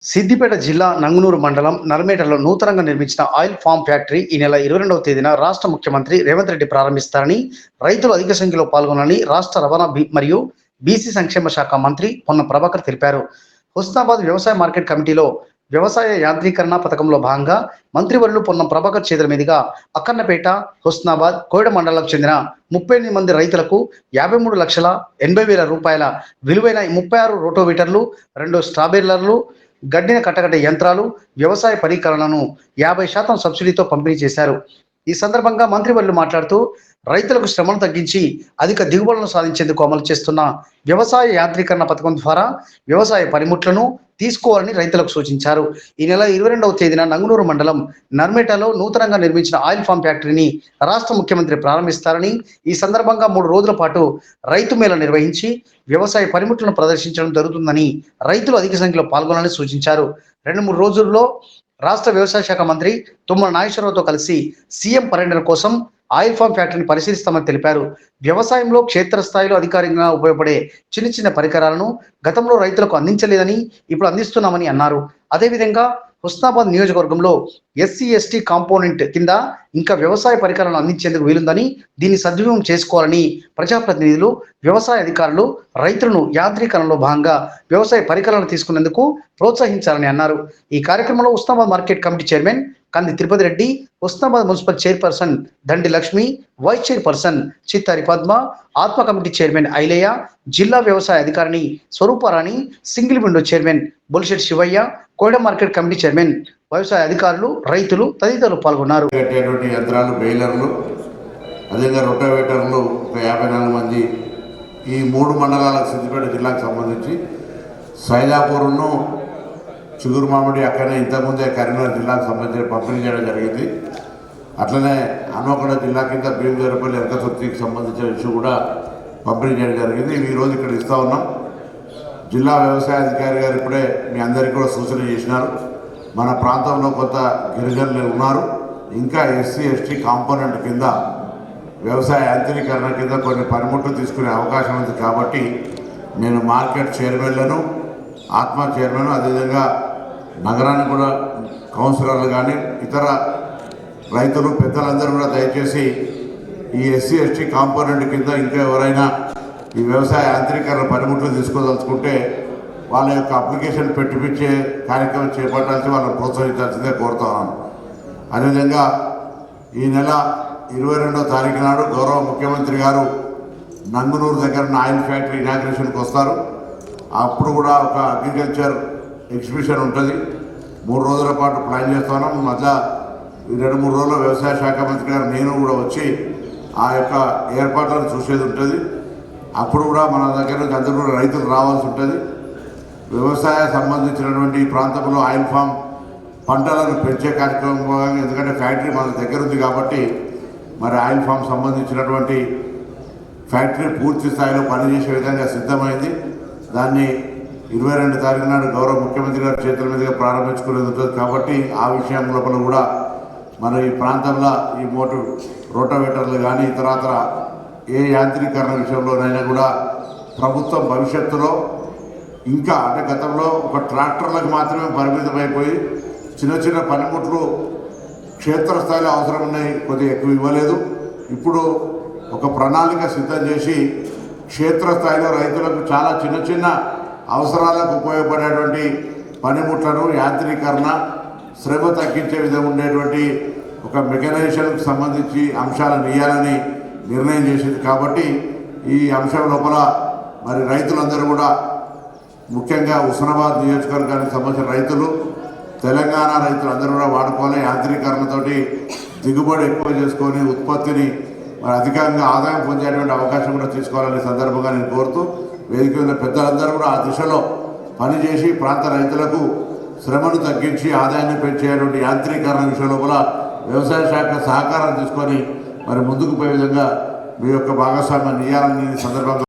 సిద్దిపేట జిల్లా నంగునూరు మండలం నర్మేటలో నూతనంగా నిర్మించిన ఆయిల్ ఫామ్ ఫ్యాక్టరీ ఈ నెల 22వ తేదీన రాష్ట్ర ముఖ్యమంత్రి రేవంత్ రెడ్డి ప్రారంభిస్తారని, రైతులు అధిక సంఖ్యలో పాల్గొనాలని రాష్ట్ర రవాణా మరియు బీసీ సంక్షేమ శాఖ మంత్రి పొన్నం ప్రభాకర్ తెలిపారు. హుస్నాబాద్ వ్యవసాయ మార్కెట్ కమిటీలో వ్యవసాయ యాంత్రీకరణ పథకంలో భాగంగా మంత్రివర్యులు పొన్నం ప్రభాకర్ చేతుల మీదుగా అక్కన్నపేట, హుస్నాబాద్, కోయడ మండలాలకు చెందిన 38 మంది రైతులకు 53,80,000 రూపాయల విలువైన 36 రోటోవీటర్లు, 2 స్ట్రాబెర్లర్లు, గడ్డిన కట్టగడ్డ యంత్రాలు, వ్యవసాయ పరికరాలను 50% సబ్సిడీతో పంపిణీ చేశారు. ఈ సందర్భంగా మంత్రివర్యులు మాట్లాడుతూ, రైతులకు శ్రమను తగ్గించి అధిక దిగుబడులను సాధించేందుకు అమలు చేస్తున్న వ్యవసాయ యాంత్రీకరణ పథకం ద్వారా వ్యవసాయ పనిముట్లను తీసుకోవాలని రైతులకు సూచించారు. ఈ నెల 22వ తేదీన నంగునూరు మండలం నర్మేటలో నూతనంగా నిర్మించిన ఆయిల్ ఫామ్ ఫ్యాక్టరీని రాష్ట్ర ముఖ్యమంత్రి ప్రారంభిస్తారని, ఈ సందర్భంగా 3 రోజుల పాటు రైతు మేళ నిర్వహించి వ్యవసాయ పనిముట్లను ప్రదర్శించడం జరుగుతుందని, రైతులు అధిక సంఖ్యలో పాల్గొనాలని సూచించారు. 2-3 రోజుల్లో రాష్ట్ర వ్యవసాయ శాఖ మంత్రి తుమ్మల నాగేశ్వరరావుతో కలిసి సీఎం పర్యటన కోసం ఆయిల్ ఫామ్ ఫ్యాక్టరీని పరిశీలిస్తామని తెలిపారు. వ్యవసాయంలో క్షేత్రస్థాయిలో అధికారికంగా ఉపయోగపడే చిన్న పరికరాలను గతంలో రైతులకు అందించలేదని ఇప్పుడు అందిస్తున్నామని అన్నారు. అదేవిధంగా హుస్నాబాద్ నియోజకవర్గంలో SC/ST కాంపోనెంట్ కింద ఇంకా వ్యవసాయ పరికరాలను అందించేందుకు వీలుందని, దీన్ని సద్వినియోగం చేసుకోవాలని ప్రజాప్రతినిధులు, వ్యవసాయ అధికారులు రైతులను యాంత్రీకరణలో భాగంగా వ్యవసాయ పరికరాలను తీసుకునేందుకు ప్రోత్సహించాలని అన్నారు. ఈ కార్యక్రమంలో Husnabad market committee chairman Kandi Tirupati Reddy, Husnabad municipal chairperson Dandi Lakshmi, vice chairperson Chittari Padma, ATMA committee chairman Ailaiah, జిల్లా వ్యవసాయ అధికారిని Swarooparani, single window chairman Bolisetti Shivaiah, Koyada market committee chairman, వ్యవసాయ అధికారులు, రైతులు తదితరులు పాల్గొన్నారు. యంత్రాలు, బెయిలర్లు, అదేవిధంగా రొటోవేటర్లు ఒక 54 మంది ఈ 3 మండలాలకు సిద్దిపేట జిల్లాకు సంబంధించి సైదాపూర్ను చిగురు మామిడి అక్కడనే ఇంతకుముందే కరీంనగర్ జిల్లాకు సంబంధించి పంపిణీ చేయడం జరిగింది. అట్లనే హన్మకొండ జిల్లా కింద భీమదేవరపల్లి ఎరకతుర్తికి సంబంధించిన ఇష్యూ కూడా పంపిణీ చేయడం జరిగింది. ఈరోజు ఇక్కడ ఇస్తూ ఉన్నాం. జిల్లా వ్యవసాయ అధికారి గారు ఇప్పుడే మీ అందరికీ కూడా సూచన చేసినారు. మన ప్రాంతంలో కొంత గిరిజనులు ఉన్నారు, ఇంకా SC/ST కాంపోనెంట్ కింద వ్యవసాయ యాంత్రీకరణ కింద కొన్ని పనిముట్లు తీసుకునే అవకాశం ఉంది. కాబట్టి నేను మార్కెట్ చైర్మన్లను, ఆత్మ చైర్మన్, అదేవిధంగా నగరానికి కూడా కౌన్సిలర్లు కానీ ఇతర రైతులు పెద్దలందరూ కూడా దయచేసి ఈ SC/ST కాంపోనెంట్ కింద ఇంకా ఎవరైనా ఈ వ్యవసాయ యాంత్రీకరణ పనిముట్లు తీసుకోదలుచుకుంటే వాళ్ళ యొక్క అప్లికేషన్ పెట్టిపించే కార్యక్రమం చేపట్టాల్సి వాళ్ళని ప్రోత్సహించాల్సిందే కోరుతున్నాను. అదేవిధంగా ఈ నెల 22వ తారీఖు నాడు గౌరవ ముఖ్యమంత్రి గారు నంగునూరు దగ్గర ఆయిల్ ఫ్యాక్టరీ ఇనాగ్రేషన్కి వస్తారు. అప్పుడు కూడా ఒక అగ్రికల్చర్ ఎగ్జిబిషన్ ఉంటుంది. 3 రోజుల పాటు ప్లాన్ చేస్తున్నాం. మధ్య 2-3 రోజుల్లో వ్యవసాయ శాఖ మంత్రి గారు నేను కూడా వచ్చి ఆ యొక్క ఏర్పాట్లను చూసేది ఉంటుంది. అప్పుడు కూడా మన దగ్గర నుంచి అందరూ కూడా రైతులు రావాల్సి ఉంటుంది. వ్యవసాయ సంబంధించినటువంటి ప్రాంతంలో ఆయిల్ ఫామ్ పంటలను పెంచే కార్యక్రమం భాగంగా, ఎందుకంటే ఫ్యాక్టరీ మన దగ్గర ఉంది కాబట్టి మరి ఆయిల్ ఫామ్ సంబంధించినటువంటి ఫ్యాక్టరీ పూర్తి స్థాయిలో పనిచేసే విధంగా సిద్ధమైంది. దాన్ని 22 తారీఖు నాడు గౌరవ ముఖ్యమంత్రి గారి చేతుల మీదుగా ప్రారంభించుకునేది ఉంటుంది. కాబట్టి ఆ విషయం లోపల కూడా మన ఈ ప్రాంతంలో ఈ రోటోవేటర్లు కానీ ఇతరత్ర ఏ యాంత్రీకరణ విషయంలోనైనా కూడా ప్రభుత్వం భవిష్యత్తులో ఇంకా, అంటే గతంలో ఒక ట్రాక్టర్లకు మాత్రమే పరిమితమైపోయి చిన్న పనిముట్లు క్షేత్రస్థాయిలో అవసరం ఉన్నాయి, కొద్దిగా ఎక్కువ ఇవ్వలేదు. ఇప్పుడు ఒక ప్రణాళిక సిద్ధం చేసి క్షేత్రస్థాయిలో రైతులకు చాలా చిన్న అవసరాలకు ఉపయోగపడేటువంటి పనిముట్లను యాంత్రీకరణ, శ్రమ తగ్గించే విధంగా ఉండేటువంటి ఒక మెకనైజేషన్కు సంబంధించి అంశాలను ఇవ్వాలని నిర్ణయం చేసింది. కాబట్టి ఈ అంశం లోపల మరి రైతులందరూ కూడా, ముఖ్యంగా హుస్నాబాద్ నియోజకవర్గానికి సంబంధించిన రైతులు, తెలంగాణ రైతులు అందరూ కూడా వాడుకోవాలి. యాంత్రీకరణతోటి దిగుబడి ఎక్కువ చేసుకొని ఉత్పత్తిని మరి అధికంగా ఆదాయం పొందేటువంటి అవకాశం కూడా తీసుకోవాలనే సందర్భంగా నేను కోరుతూ, వేదిక మీద పెద్దలందరూ కూడా ఆ దిశలో పనిచేసి ప్రాంత రైతులకు శ్రమను తగ్గించి ఆదాయాన్ని పెంచేటువంటి యాంత్రీకరణ విషయంలో కూడా వ్యవసాయ శాఖ సహకారం తీసుకొని మరి ముందుకు పోయే విధంగా మీ యొక్క భాగస్వామ్యాన్ని ఇవ్వాలని సందర్భంగా